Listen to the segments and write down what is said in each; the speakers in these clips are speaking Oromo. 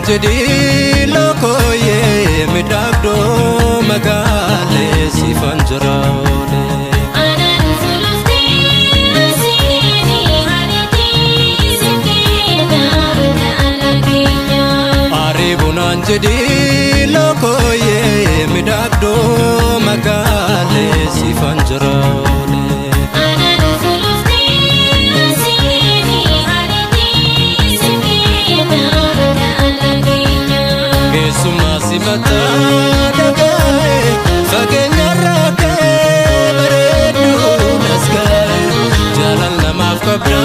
Anjadi lokoye midagdo magale sifanjraole anan fulufti asini hariti sikina alagenya aribun anjadi lokoye midagdo magale sifanjraole anan fulufti asini hariti sikina alagenya kesuma simata dagae fagenya rake beredu nasgae jalan lamaf kabra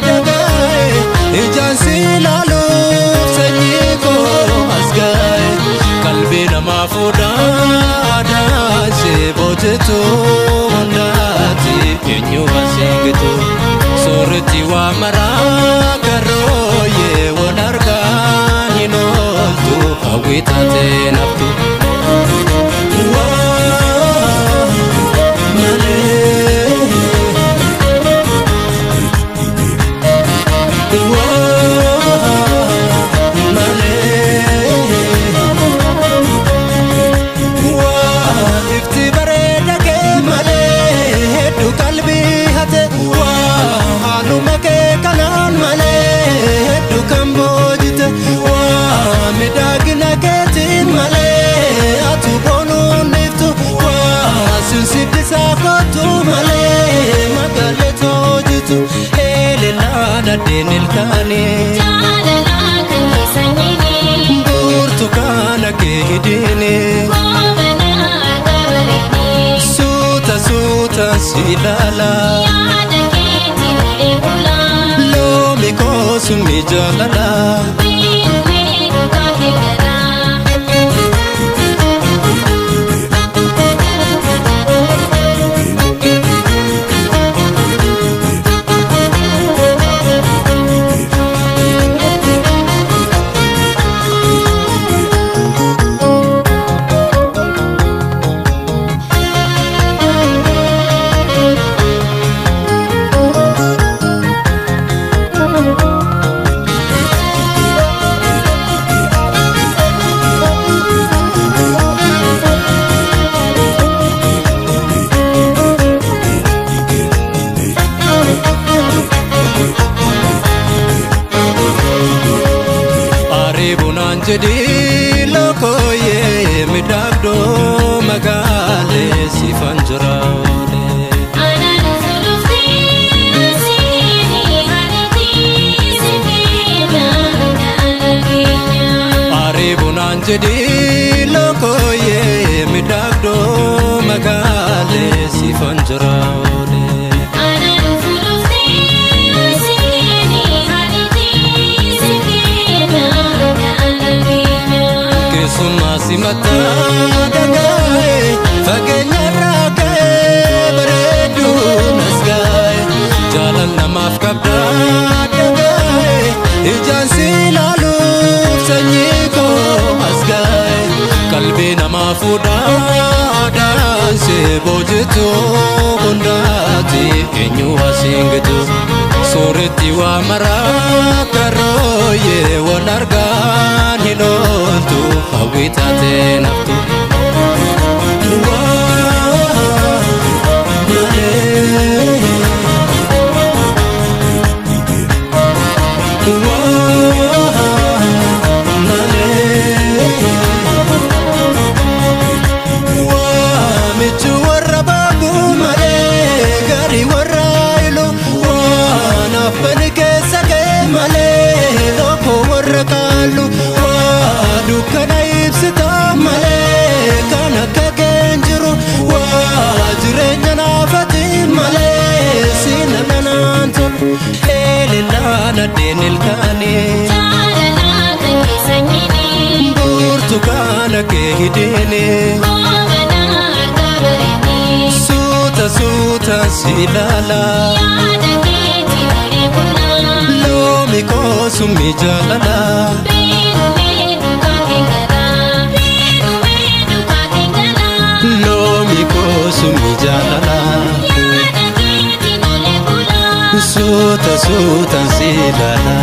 dagae ijan silalu sanyiko asgae kalbi namafuda adase botetu ndati enyu basingitu sorti wa mara karoye wonarga hinoltu awitate naftu denil kane jalala kan kisanyini burtukana ke hidine komana gabarini suta suta silala yada keti ule kula lo mikosumi jalala winu winu kakegara Anjadi lokoye midagdo magale sifanjraole anan fulufti asini hariti sikina alagenya aribun anjadi lokoye midagdo magale sifanjraole anan fulufti asini hariti sikina alagenya kesuma simata dagae fagenya rake beredu nasgae jalan namaf kabda dagae ijan silalu sanyiko asgae kalbi namafuda danse bojetu bundati enyu asingitu soreti wa mara karoye wonargan hinoltu awitate naftu denil kane jalala kan kisanyini burtukana ke hidine komana gabarini suta suta silala yada keti ule kula lo mikosumi jalala winu winu kakegara winu winu kakegara lo mikosumi jalala yada keti ule kula suta suta silala